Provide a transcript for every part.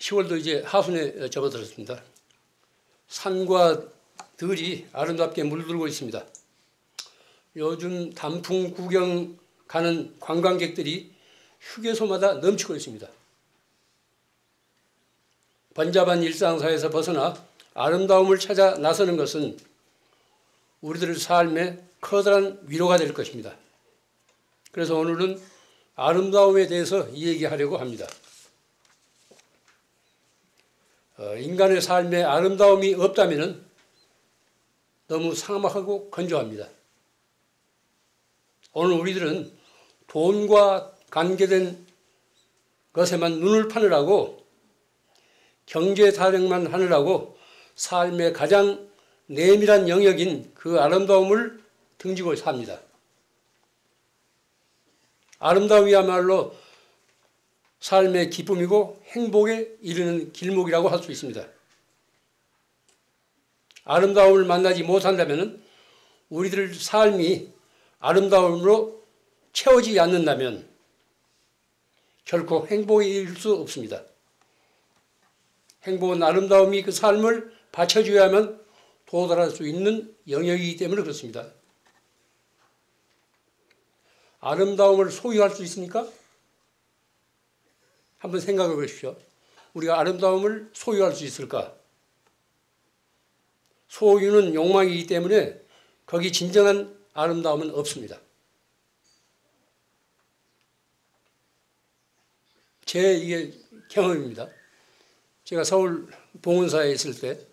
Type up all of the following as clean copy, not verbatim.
10월도 이제 하순에 접어들었습니다. 산과 들이 아름답게 물들고 있습니다. 요즘 단풍 구경 가는 관광객들이 휴게소마다 넘치고 있습니다. 번잡한 일상사에서 벗어나 아름다움을 찾아 나서는 것은 우리들 삶의 커다란 위로가 될 것입니다. 그래서 오늘은 아름다움에 대해서 이야기하려고 합니다. 인간의 삶에 아름다움이 없다면 너무 삭막하고 건조합니다. 오늘 우리들은 돈과 관계된 것에만 눈을 파느라고 경제 타령만 하느라고 삶의 가장 내밀한 영역인 그 아름다움을 등지고 삽니다. 아름다움이야말로 삶의 기쁨이고 행복에 이르는 길목이라고 할 수 있습니다. 아름다움을 만나지 못한다면 우리들 삶이 아름다움으로 채워지지 않는다면 결코 행복에 이를 수 없습니다. 행복은 아름다움이 그 삶을 받쳐줘야만 도달할 수 있는 영역이기 때문에 그렇습니다. 아름다움을 소유할 수 있습니까? 한번 생각해 보십시오. 우리가 아름다움을 소유할 수 있을까? 소유는 욕망이기 때문에 거기 진정한 아름다움은 없습니다. 제 이게 경험입니다. 제가 서울 봉은사에 있을 때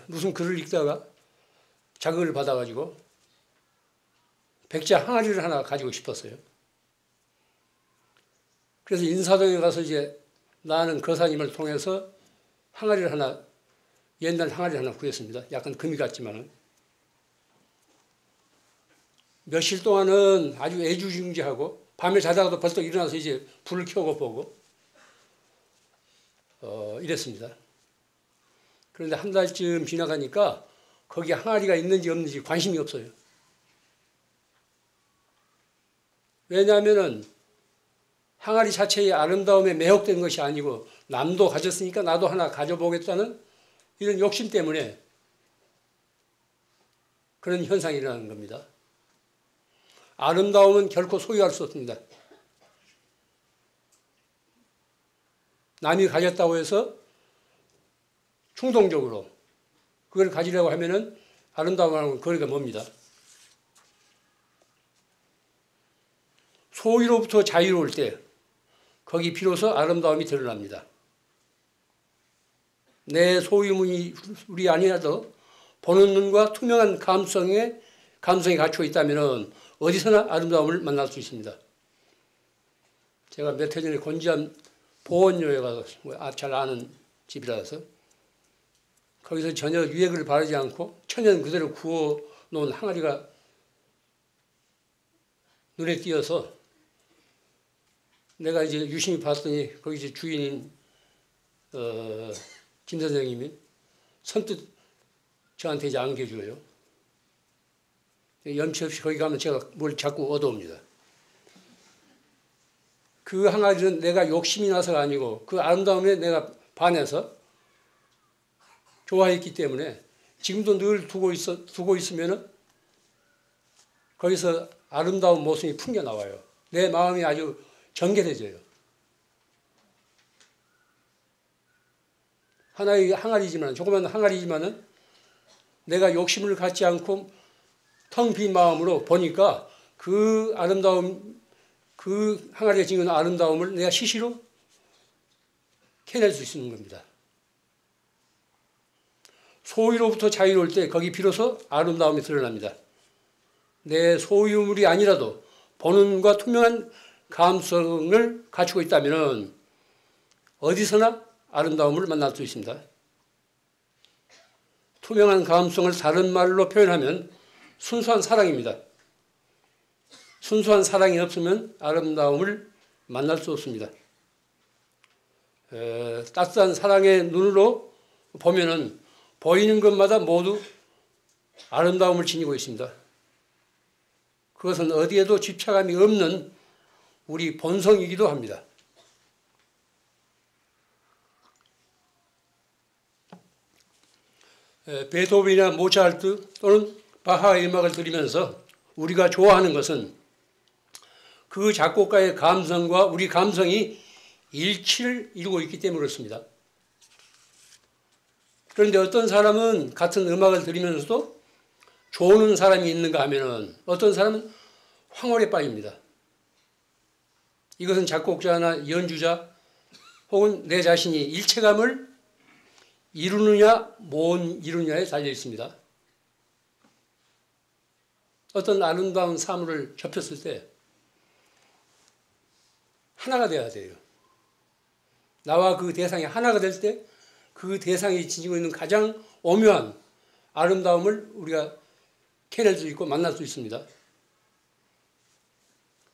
무슨 글을 읽다가 자극을 받아가지고 백자 항아리를 하나 가지고 싶었어요. 그래서 인사동에 가서 이제 나는 거사님을 통해서 항아리를 하나, 옛날 항아리 하나 구했습니다. 약간 금이 같지만은. 며칠 동안은 아주 애주중지하고 밤에 자다가도 벌떡 일어나서 이제 불을 켜고 보고 이랬습니다. 그런데 한 달쯤 지나가니까 거기 항아리가 있는지 없는지 관심이 없어요. 왜냐하면은 항아리 자체의 아름다움에 매혹된 것이 아니고 남도 가졌으니까 나도 하나 가져보겠다는 이런 욕심 때문에 그런 현상이 일어나는 겁니다. 아름다움은 결코 소유할 수 없습니다. 남이 가졌다고 해서 충동적으로 그걸 가지려고 하면은 아름다움하고는 거리가 멉니다. 소유로부터 자유로울 때 거기 비로소 아름다움이 드러납니다. 내 소유물이 아니라도 보는 눈과 투명한 감성이 갖추어 있다면 어디서나 아름다움을 만날 수 있습니다. 제가 몇 해 전에 곤지암 보원료에 가서 잘 아는 집이라서 거기서 전혀 유해를 바르지 않고 천연 그대로 구워 놓은 항아리가 눈에 띄어서 내가 이제 유심히 봤더니 거기 이제 주인인 김 선생님이 선뜻 저한테 이제 안겨줘요. 염치 없이 거기 가면 제가 뭘 자꾸 얻어옵니다. 그 항아리는 내가 욕심이 나서가 아니고 그 아름다움에 내가 반해서 좋아했기 때문에 지금도 늘 두고 있으면은 거기서 아름다운 모습이 풍겨 나와요. 내 마음이 아주 정결해져요. 하나의 항아리지만, 조그만 항아리지만은 내가 욕심을 갖지 않고 텅 빈 마음으로 보니까 그 아름다움, 그 항아리가 지닌 아름다움을 내가 시시로 캐낼 수 있는 겁니다. 소유로부터 자유로울 때 거기 비로소 아름다움이 드러납니다. 내 소유물이 아니라도 보는 눈과 투명한 감성을 갖추고 있다면 어디서나 아름다움을 만날 수 있습니다. 투명한 감성을 다른 말로 표현하면 순수한 사랑입니다. 순수한 사랑이 없으면 아름다움을 만날 수 없습니다. 따뜻한 사랑의 눈으로 보면은 보이는 것마다 모두 아름다움을 지니고 있습니다. 그것은 어디에도 집착함이 없는 우리 본성이기도 합니다. 베토벤이나 모차르트 또는 바하의 음악을 들으면서 우리가 좋아하는 것은 그 작곡가의 감성과 우리 감성이 일치를 이루고 있기 때문에 그렇습니다. 그런데 어떤 사람은 같은 음악을 들으면서도 좋은 사람이 있는가 하면은 어떤 사람은 황홀에 빠집니다. 이것은 작곡자나 연주자 혹은 내 자신이 일체감을 이루느냐 못 이루느냐에 달려 있습니다. 어떤 아름다운 사물을 접했을 때 하나가 돼야 돼요. 나와 그 대상이 하나가 될 때 그 대상이 지니고 있는 가장 오묘한 아름다움을 우리가 캐낼 수 있고 만날 수 있습니다.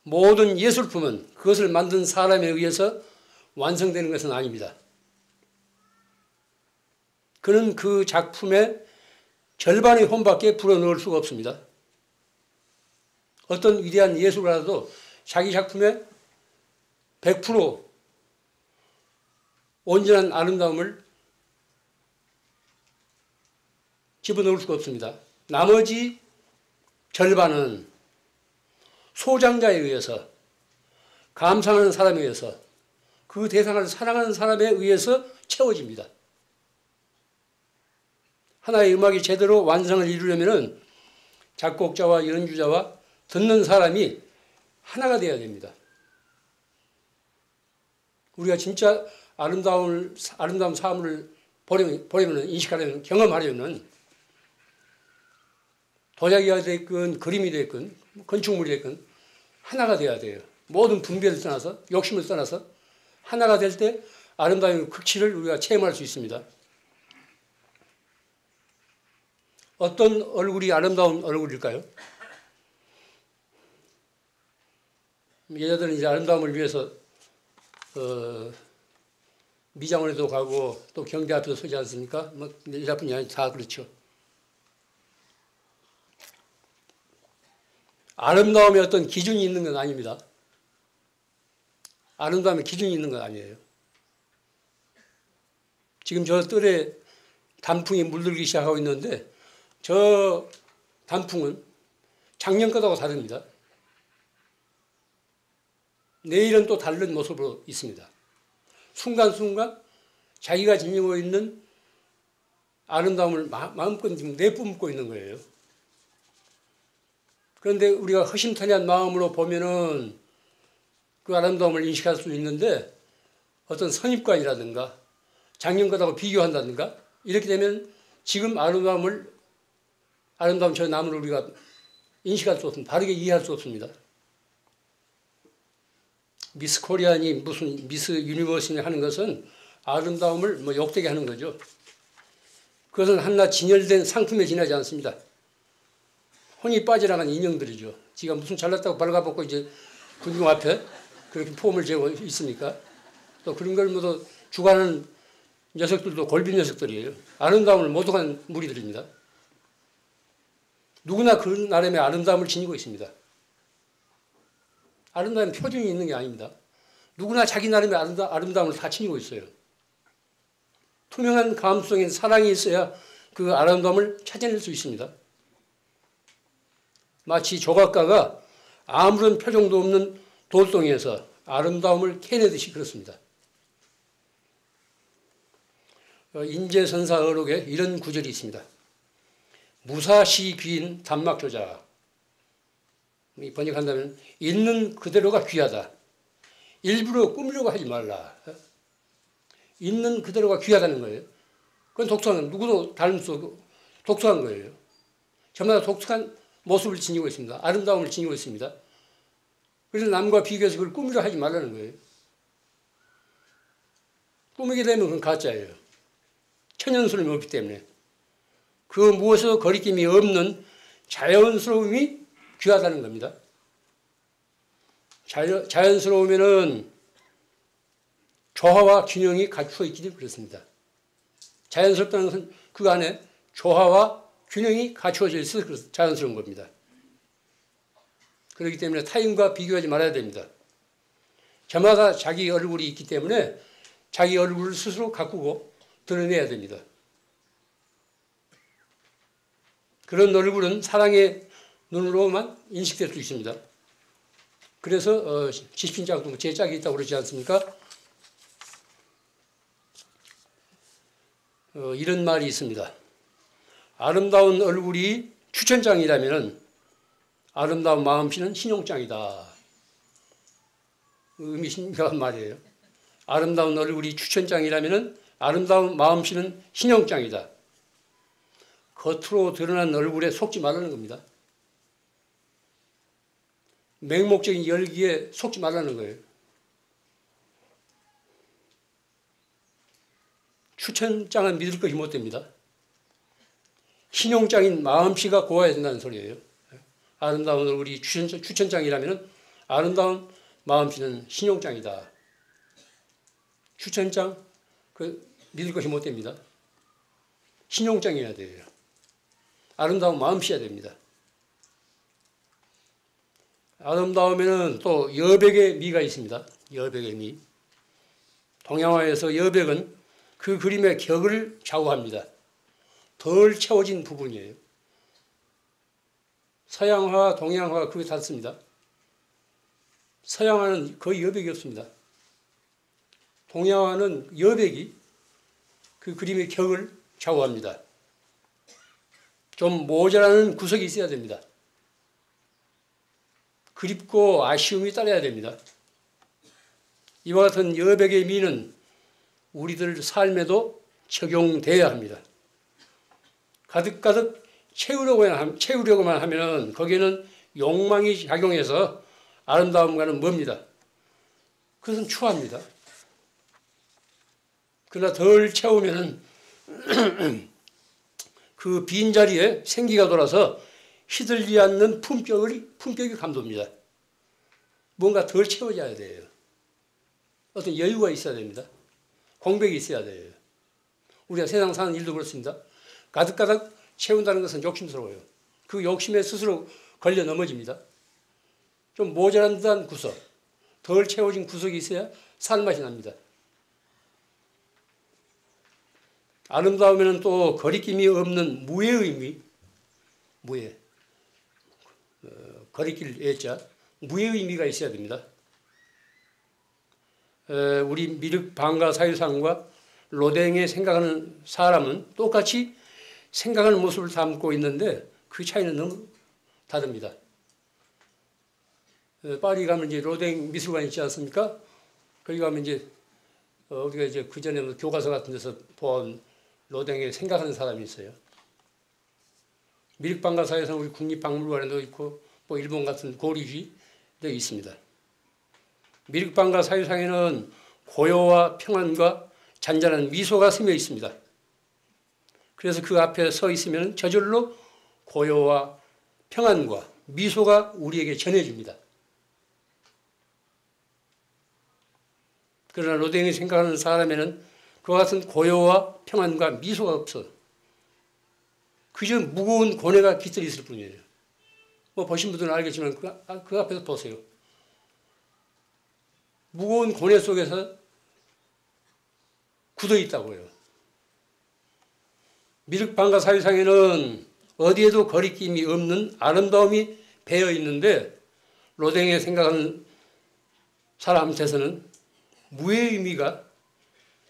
모든 예술품은 그것을 만든 사람에 의해서 완성되는 것은 아닙니다. 그는 그 작품의 절반의 혼밖에 불어넣을 수가 없습니다. 어떤 위대한 예술가라도 자기 작품의 100% 온전한 아름다움을 집어넣을 수가 없습니다. 나머지 절반은 소장자에 의해서, 감상하는 사람에 의해서, 그 대상을 사랑하는 사람에 의해서 채워집니다. 하나의 음악이 제대로 완성을 이루려면 작곡자와 연주자와 듣는 사람이 하나가 되어야 됩니다. 우리가 진짜 아름다운 사물을 보려면, 인식하려면, 경험하려면 도자기가 됐건 그림이 됐건 건축물이 됐건 하나가 돼야 돼요. 모든 분별을 떠나서 욕심을 떠나서 하나가 될 때 아름다운 극치를 우리가 체험할 수 있습니다. 어떤 얼굴이 아름다운 얼굴일까요? 여자들은 이제 아름다움을 위해서 미장원에도 가고 또 경대 앞에서 서지 않습니까? 뭐 여자뿐이 아니라 다 그렇죠. 아름다움에 어떤 기준이 있는 건 아닙니다. 아름다움에 기준이 있는 건 아니에요. 지금 저 뜰에 단풍이 물들기 시작하고 있는데 저 단풍은 작년 것하고 다릅니다. 내일은 또 다른 모습으로 있습니다. 순간순간 자기가 지니고 있는 아름다움을 마음껏 내뿜고 있는 거예요. 그런데 우리가 허심탄회한 마음으로 보면은 그 아름다움을 인식할 수 있는데 어떤 선입관이라든가 작년 것하고 비교한다든가 이렇게 되면 지금 아름다운 저 나무를 우리가 인식할 수 없습니다. 바르게 이해할 수 없습니다. 미스 코리안이 무슨 미스 유니버스니 하는 것은 아름다움을 욕되게 하는 거죠. 그것은 한낱 진열된 상품에 지나지 않습니다. 혼이 빠져나간 인형들이죠. 지가 무슨 잘났다고 발가벗고 이제 군중 앞에 그렇게 폼을 재고 있습니까? 또 그런 걸 모두 주관하는 녀석들도 골빈 녀석들이에요. 아름다움을 모독한 무리들입니다. 누구나 그 나름의 아름다움을 지니고 있습니다. 아름다움은 표준이 있는 게 아닙니다. 누구나 자기 나름의 아름다움을 다 지니고 있어요. 투명한 감성인 사랑이 있어야 그 아름다움을 찾아낼 수 있습니다. 마치 조각가가 아무런 표정도 없는 돌덩이에서 아름다움을 캐내듯이 그렇습니다. 인제선사어록에 이런 구절이 있습니다. 무사시 귀인 단막조자. 번역한다면 있는 그대로가 귀하다. 일부러 꾸미려고 하지 말라. 있는 그대로가 귀하다는 거예요. 그건 독특한, 누구도 닮을 수 없고 독특한 거예요. 저마다 독특한 모습을 지니고 있습니다. 아름다움을 지니고 있습니다. 그래서 남과 비교해서 그걸 꾸미려 하지 말라는 거예요. 꾸미게 되면 그건 가짜예요. 천연스러움이 없기 때문에. 그 무엇에도 거리낌이 없는 자연스러움이 귀하다는 겁니다. 자연스러우면은 조화와 균형이 갖추어 있기 때문에 그렇습니다. 자연스럽다는 것은 그 안에 조화와 균형이 갖추어져 있어서 자연스러운 겁니다. 그렇기 때문에 타인과 비교하지 말아야 됩니다. 저마다 자기 얼굴이 있기 때문에 자기 얼굴을 스스로 가꾸고 드러내야 됩니다. 그런 얼굴은 사랑의 눈으로만 인식될 수 있습니다. 그래서 지신짝도 제 짝이 있다고 그러지 않습니까? 이런 말이 있습니다. 아름다운 얼굴이 추천장이라면 아름다운 마음씨는 신용장이다. 의미심장한 말이에요. 아름다운 얼굴이 추천장이라면 아름다운 마음씨는 신용장이다. 겉으로 드러난 얼굴에 속지 말라는 겁니다. 맹목적인 열기에 속지 말라는 거예요. 추천장은 믿을 것이 못 됩니다. 신용장인 마음씨가 고와야 된다는 소리예요. 아름다운 얼굴이 추천장이라면 아름다운 마음씨는 신용장이다. 추천장? 믿을 것이 못 됩니다. 신용장이어야 돼요. 아름다운 마음씨여야 됩니다. 아름다움에는 또 여백의 미가 있습니다. 여백의 미. 동양화에서 여백은 그 그림의 격을 좌우합니다. 덜 채워진 부분이에요. 서양화, 동양화가 그게 다릅니다. 서양화는 거의 여백이 없습니다. 동양화는 여백이 그 그림의 격을 좌우합니다. 좀 모자라는 구석이 있어야 됩니다. 그립고 아쉬움이 따라야 됩니다. 이와 같은 여백의 미는 우리들 삶에도 적용돼야 합니다. 가득가득 채우려고만 하면 거기에는 욕망이 작용해서 아름다움과는 멉니다. 그것은 추합니다. 그러나 덜 채우면 그 빈자리에 생기가 돌아서 시들지 않는 품격이 감돕니다. 뭔가 덜 채워져야 돼요. 어떤 여유가 있어야 됩니다. 공백이 있어야 돼요. 우리가 세상 사는 일도 그렇습니다. 가득가득 채운다는 것은 욕심스러워요. 그 욕심에 스스로 걸려 넘어집니다. 좀 모자란 듯한 구석, 덜 채워진 구석이 있어야 살맛이 납니다. 아름다움에는 또 거리낌이 없는 무의 의미, 무의, 거리낄 애자, 무의 의미가 있어야 됩니다. 우리 미륵 방가 사유상과 로댕에 생각하는 사람은 똑같이 생각하는 모습을 담고 있는데 그 차이는 너무 다릅니다. 파리 가면 이제 로댕 미술관 있지 않습니까? 거기 가면 이제 우리가 이제 그 전에 교과서 같은 데서 본 로댕에 생각하는 사람이 있어요. 미륵 방가 사유상 우리 국립박물관에도 있고 뭐 일본 같은 고리지도 있습니다. 미륵 방가 사유상에는 고요와 평안과 잔잔한 미소가 스며 있습니다. 그래서 그 앞에 서 있으면 저절로 고요와 평안과 미소가 우리에게 전해집니다. 그러나 로댕이 생각하는 사람에는 그와 같은 고요와 평안과 미소가 없어. 그저 무거운 고뇌가 깃들어 있을 뿐이에요. 뭐 보신 분들은 알겠지만 그 앞에서 보세요. 무거운 고뇌 속에서 굳어 있다고요. 미륵 방가 사유상에는 어디에도 거리낌이 없는 아름다움이 배어 있는데 로댕에 생각하는 사람한테서는 무의 의미가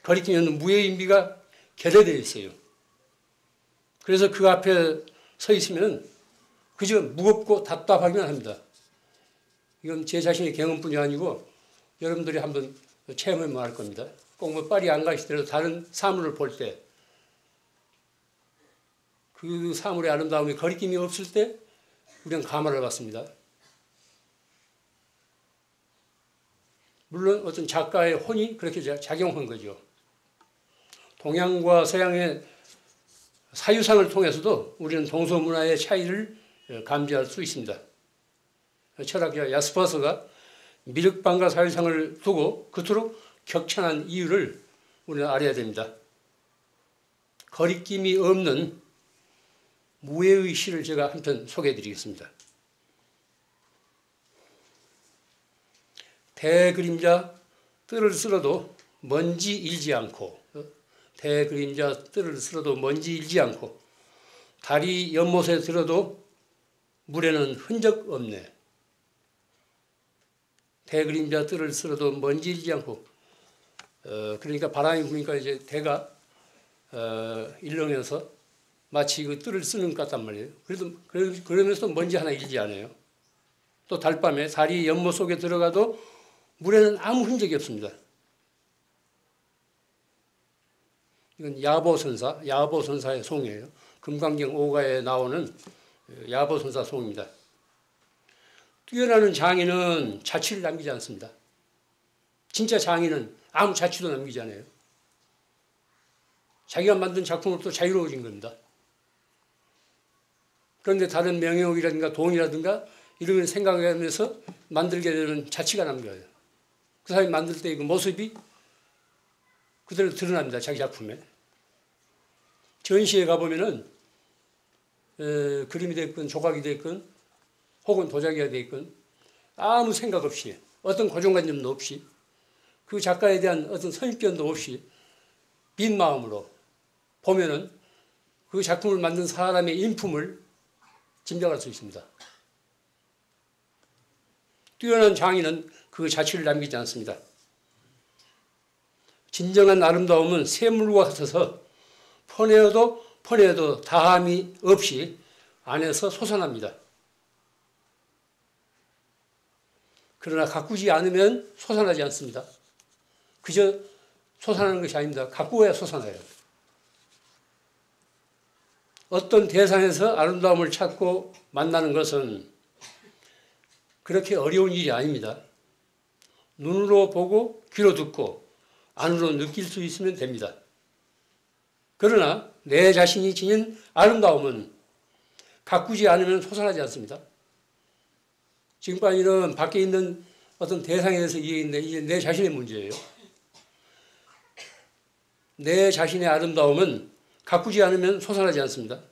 거리낌이 없는 무의 의미가 결여되어 있어요. 그래서 그 앞에 서 있으면 그저 무겁고 답답하기만 합니다. 이건 제 자신의 경험뿐이 아니고 여러분들이 한번 체험해보면 알 겁니다. 꼭 뭐 파리 안 가시더라도 다른 사물을 볼 때 그 사물의 아름다움이 거리낌이 없을 때 우리는 감화를 받습니다. 물론 어떤 작가의 혼이 그렇게 작용한 거죠. 동양과 서양의 사유상을 통해서도 우리는 동서문화의 차이를 감지할 수 있습니다. 철학자 야스퍼스가 미륵 방가 사유상을 두고 그토록 격찬한 이유를 우리는 알아야 됩니다. 거리낌이 없는 무예의 시를 제가 한편 소개해 드리겠습니다. 대그림자 뜰을 쓸어도 먼지 일지 않고 대그림자 뜰을 쓸어도 먼지 일지 않고 다리 연못에 들어도 물에는 흔적 없네. 대그림자 뜰을 쓸어도 먼지르지 않고, 그러니까 바람이 부니까 이제 대가 일렁여서 마치 그 뜰을 쓰는 것 같단 말이에요. 그러면서 먼지 하나 일지 않아요. 또 달밤에 다리 연못 속에 들어가도 물에는 아무 흔적이 없습니다. 이건 야보선사의 송이에요. 금강경 5가에 나오는 야보선사 송입니다. 뛰어나는 장인은 자취를 남기지 않습니다. 진짜 장인은 아무 자취도 남기지 않아요. 자기가 만든 작품으로부터 자유로워진 겁니다. 그런데 다른 명예욕이라든가 돈이라든가 이런 걸 생각하면서 만들게 되는 자취가 남겨요. 그 사람이 만들 때 그 모습이 그대로 드러납니다. 자기 작품에. 전시회 가보면은 그림이 됐건 조각이 됐건 혹은 도자기가 됐건 아무 생각 없이 어떤 고정관념도 없이 그 작가에 대한 어떤 선입견도 없이 빈 마음으로 보면은 그 작품을 만든 사람의 인품을 짐작할 수 있습니다. 뛰어난 장인은 그 자취를 남기지 않습니다. 진정한 아름다움은 샘물과 같아서 퍼내어도 다함이 없이 안에서 솟아납니다. 그러나 가꾸지 않으면 솟아나지 않습니다. 그저 솟아나는 것이 아닙니다. 가꾸어야 솟아나요. 어떤 대상에서 아름다움을 찾고 만나는 것은 그렇게 어려운 일이 아닙니다. 눈으로 보고 귀로 듣고 안으로 느낄 수 있으면 됩니다. 그러나 내 자신이 지닌 아름다움은 가꾸지 않으면 솟아나지 않습니다. 지금까지는 밖에 있는 어떤 대상에 대해서 이해했는데 이제 내 자신의 문제예요. 내 자신의 아름다움은 가꾸지 않으면 솟아나지 않습니다.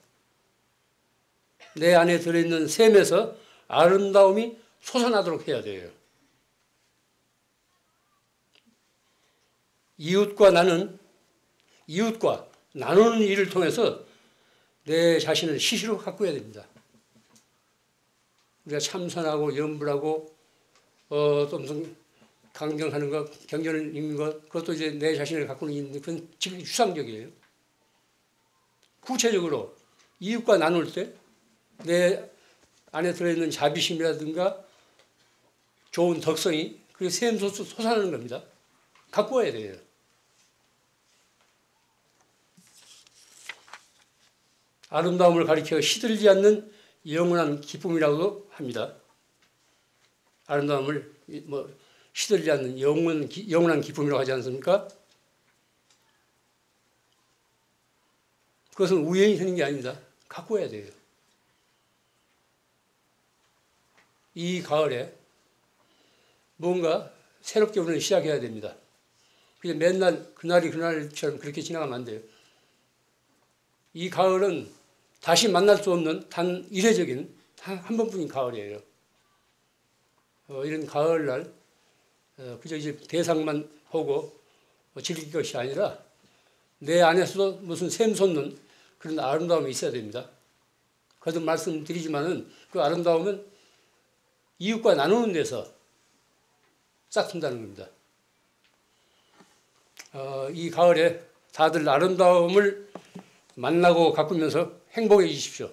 내 안에 들어있는 샘에서 아름다움이 솟아나도록 해야 돼요. 이웃과 나누는 일을 통해서 내 자신을 시시로 가꾸어야 됩니다. 우리가 참선하고 염불하고 또 무슨 강경하는 것, 경전을 읽는 것, 그것도 이제 내 자신을 가꾸는 일인데 그건 지금 추상적이에요. 구체적으로 이웃과 나눌 때 내 안에 들어있는 자비심이라든가 좋은 덕성이 그게 샘솟아 솟아나는 겁니다. 가꾸어야 돼요. 아름다움을 가리켜 시들지 않는 영원한 기쁨이라고도 합니다. 아름다움을 시들지 않는 영원한 기쁨이라고 하지 않습니까? 그것은 우연히 되는 게 아닙니다. 가꾸어야 돼요. 이 가을에 뭔가 새롭게 우리는 시작해야 됩니다. 그냥 맨날 그날이 그날처럼 그렇게 지나가면 안 돼요. 이 가을은 다시 만날 수 없는 단 이례적인 한 번뿐인 가을이에요. 이런 가을날 그저 이제 대상만 보고 즐길 것이 아니라 내 안에서도 무슨 샘솟는 그런 아름다움이 있어야 됩니다. 거듭 말씀드리지만은 그 아름다움은 이웃과 나누는 데서 싹튼다는 겁니다. 이 가을에 다들 아름다움을 만나고 가꾸면서 행복해지십시오.